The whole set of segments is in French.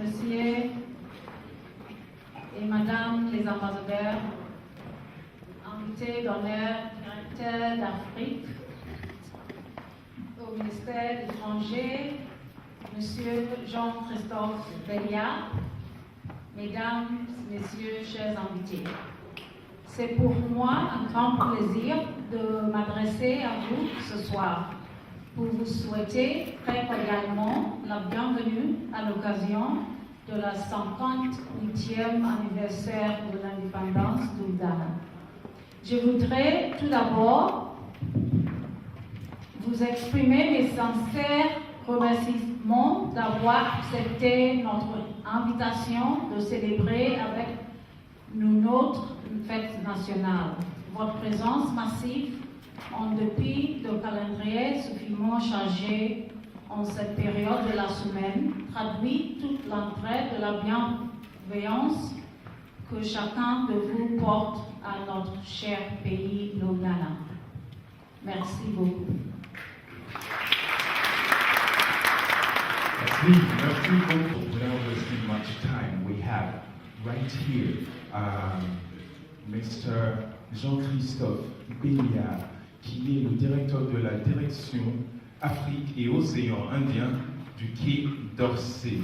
messieurs et madame les ambassadeurs, invités d'honneur, directeur d'Afrique au ministère étranger, monsieur Jean-Christophe Béliard, mesdames, messieurs, chers invités. C'est pour moi un grand plaisir de m'adresser à vous ce soir pour vous souhaiter très cordialement la bienvenue à l'occasion de la 58e anniversaire de l'indépendance du Ghana. Je voudrais tout d'abord vous exprimer mes sincères remerciements d'avoir accepté notre invitation de célébrer avec nous notre fête nationale. Votre présence massive, en dépit de calendrier suffisamment chargé en cette période de la semaine, traduit toute l'entrée de la bienveillance que chacun de vous porte à notre cher pays, le Ghana. Merci beaucoup. Merci beaucoup. Without wasting much time, we have right here Mr. Jean-Christophe Béliard, qui est le directeur de la direction Afrique et Océan Indien du Quai d'Orsay.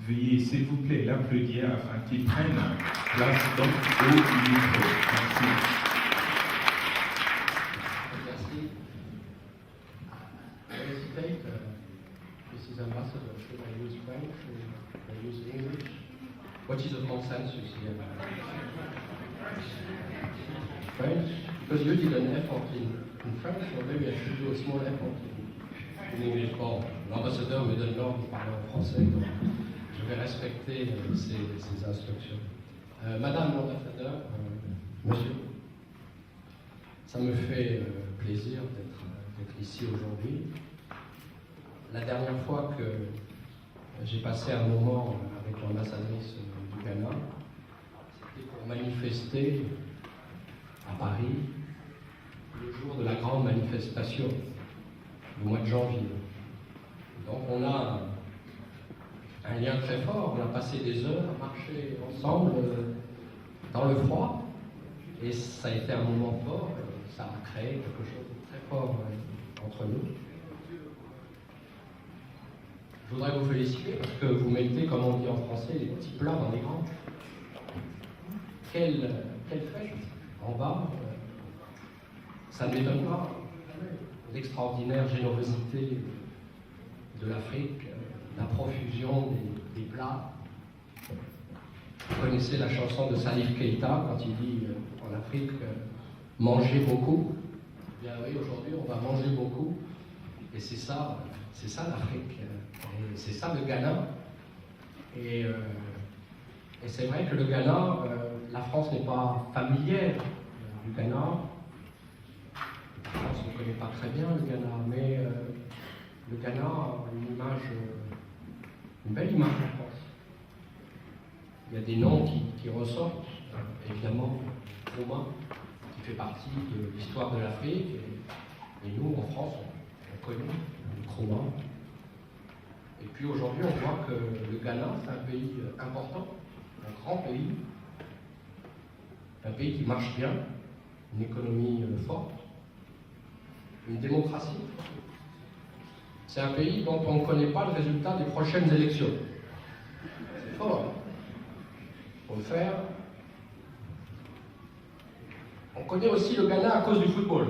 Veuillez, s'il vous plaît, l'applaudir afin qu'il prenne place au micro. Merci. Merci. I hesitate. Mrs. Ambassador, should I use French? Should I use English? What is the consensus here? French? Because you did an effort in French, or maybe I should do a small effort in English. Bon, l'ambassadeur me donne l'ordre de parler en français, donc je vais respecter ses instructions. Madame l'ambassadeur, monsieur, ça me fait plaisir d'être ici aujourd'hui. La dernière fois que j'ai passé un moment avec l'ambassadrice du Ghana, c'était pour manifester à Paris le jour de la grande manifestation, le mois de janvier. Donc on a un lien très fort, on a passé des heures à marcher ensemble dans le froid, et ça a été un moment fort, ça a créé quelque chose de très fort entre nous. Je voudrais vous féliciter parce que vous mettez, comme on dit en français, les petits plats dans les grands. Quelle fête en bas, ça ne m'étonne pas. L'extraordinaire générosité de l'Afrique, la profusion des plats. Vous connaissez la chanson de Salif Keïta quand il dit en Afrique manger beaucoup. Eh bien oui, aujourd'hui on va manger beaucoup, et c'est ça l'Afrique. Et c'est ça le Ghana. Et c'est vrai que le Ghana, la France n'est pas familière du Ghana. La France ne connaît pas très bien le Ghana, mais le Ghana a une belle image en France. Il y a des noms qui ressortent, évidemment, Nkrumah, qui fait partie de l'histoire de l'Afrique, et nous, en France, on connaît Nkrumah. Et puis aujourd'hui, on voit que le Ghana, c'est un pays important, un grand pays, un pays qui marche bien, une économie forte, une démocratie. C'est un pays dont on ne connaît pas le résultat des prochaines élections. C'est fort. Il faut le faire. On connaît aussi le Ghana à cause du football.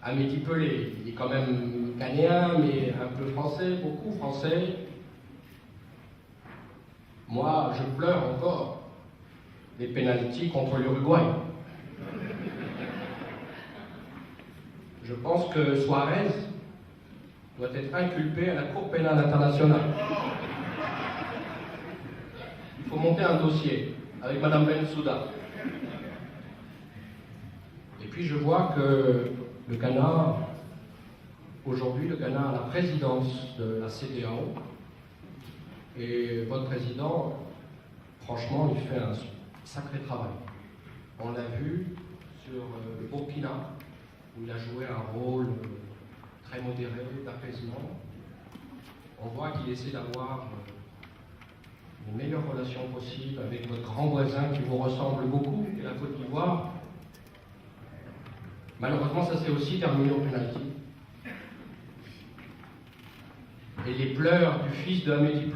Amédi Pelé, il est quand même ghanéen, mais un peu français, beaucoup français. Moi, je pleure encore les pénaltys contre l'Uruguay. Je pense que Suarez doit être inculpé à la Cour pénale internationale. Il faut monter un dossier avec Madame Bensouda. Et puis je vois que le Ghana, aujourd'hui, le Ghana a la présidence de la CEDEAO. Et votre président, franchement, il fait un sacré travail. On l'a vu sur le Burkina, où il a joué un rôle très modéré, d'apaisement. on voit qu'il essaie d'avoir les meilleures relations possibles avec votre grand voisin qui vous ressemble beaucoup, qui est la Côte d'Ivoire. Malheureusement, ça s'est aussi terminé au penalty. Et les pleurs du fils de Amélie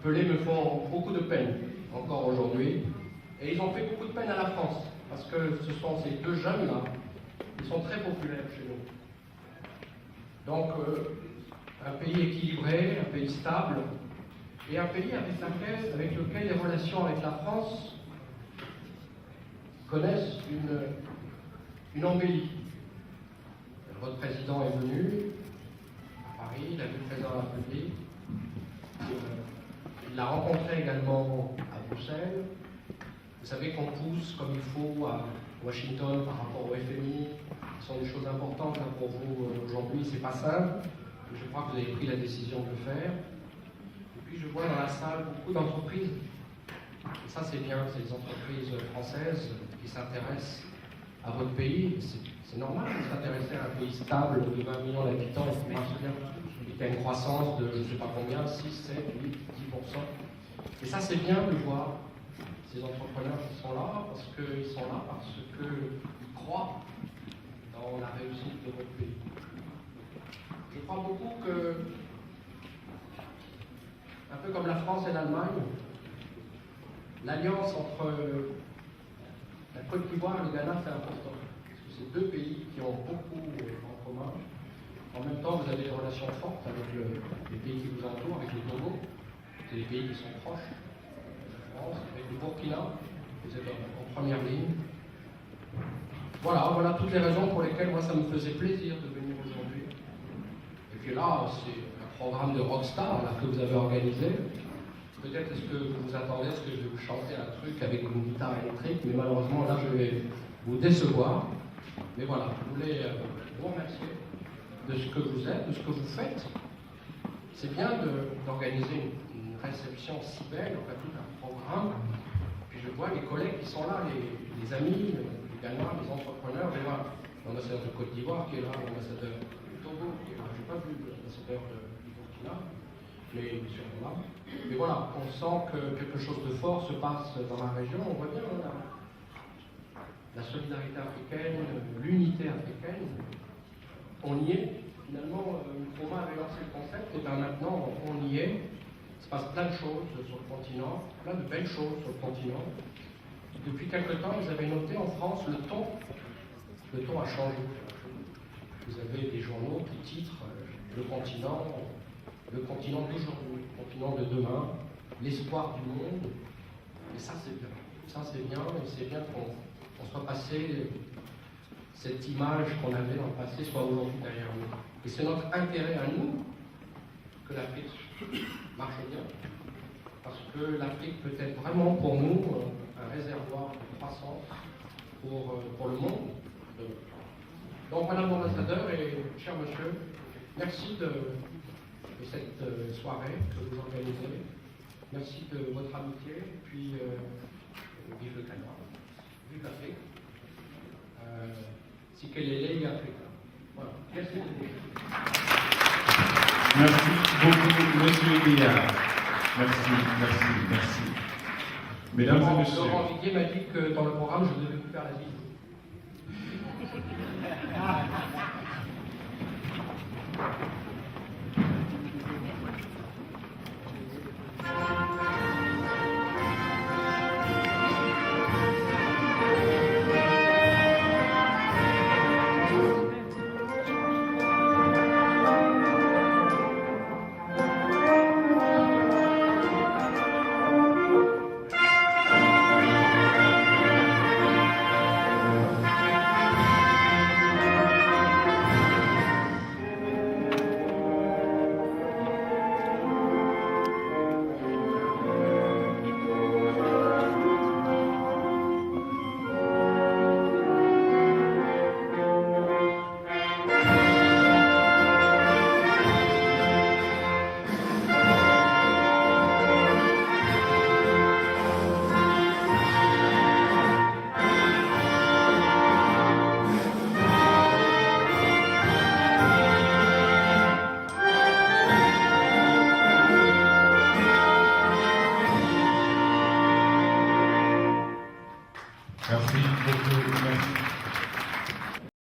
Pelé me font beaucoup de peine, encore aujourd'hui. Et ils ont fait beaucoup de peine à la France, parce que ce sont ces deux jeunes-là, qui sont très populaires chez nous. Donc, un pays équilibré, un pays stable, et un pays avec lequel les relations avec la France connaissent une embellie. Votre président est venu à Paris, il a vu le président de la République, il l'a rencontré également à Bruxelles. Vous savez qu'on pousse comme il faut à Washington par rapport au FMI, ce sont des choses importantes hein, pour vous aujourd'hui, c'est pas simple, je crois que vous avez pris la décision de le faire. Et puis je vois dans la salle beaucoup d'entreprises, et ça c'est bien, c'est des entreprises françaises qui s'intéressent à votre pays. C'est normal de s'intéresser à un pays stable de 20 millions d'habitants qui marche bien, et qui a une croissance de je ne sais pas combien, 6, 7, 8, 10%. Et ça c'est bien de voir ces entrepreneurs qui sont là, parce qu'ils croient dans la réussite de votre pays. Je crois beaucoup que, un peu comme la France et l'Allemagne, l'alliance entre la Côte d'Ivoire et le Ghana, c'est important. Parce que c'est deux pays qui ont beaucoup en commun. En même temps, vous avez des relations fortes avec les pays qui vous entourent, avec le Togo. C'est des pays qui sont proches. La France, avec le Burkina, vous êtes en première ligne. Voilà toutes les raisons pour lesquelles moi ça me faisait plaisir de venir aujourd'hui. Et puis là, c'est un programme de rockstar là, que vous avez organisé. Peut-être est-ce que vous vous attendez à ce que je vais vous chanter un truc avec une guitare électrique, mais malheureusement là je vais vous décevoir. Mais voilà, je voulais vous remercier de ce que vous êtes, de ce que vous faites. C'est bien d'organiser une réception si belle, en fait tout un programme. Puis je vois les collègues qui sont là, les amis, les Ghana, les entrepreneurs, je vois l'ambassadeur de Côte d'Ivoire qui est là, l'ambassadeur du Togo qui est là, je n'ai pas vu l'ambassadeur du Burkina, mais sûrement là. Mais voilà, on sent que quelque chose de fort se passe dans la région, on voit bien la solidarité africaine, l'unité africaine, on y est. Finalement, Nkrumah avait lancé le concept, et bien maintenant on y est. Il se passe plein de choses sur le continent, plein de belles choses sur le continent. Depuis quelque temps, vous avez noté en France le ton a changé. Vous avez des journaux qui titrent le continent d'aujourd'hui, le continent de demain, l'espoir du monde. Et ça c'est bien. Ça c'est bien, et c'est bien qu'on soit passé, cette image qu'on avait dans le passé soit aujourd'hui derrière nous. Et c'est notre intérêt à nous que l'Afrique marche bien. Parce que l'Afrique peut être vraiment pour nous un réservoir de croissance pour le monde. Donc Madame l'ambassadeur et cher monsieur, merci de cette soirée que vous organisez. Merci de votre amitié, et puis vive le Ghana, vive l'Afrique. Si qu'elle est liée Afrique. Voilà. Merci beaucoup. Merci beaucoup, Monsieur Guillard. Merci. Mesdames et messieurs. Laurent Viguier m'a dit que dans le programme, je devais vous faire la visite. Merci beaucoup. Merci.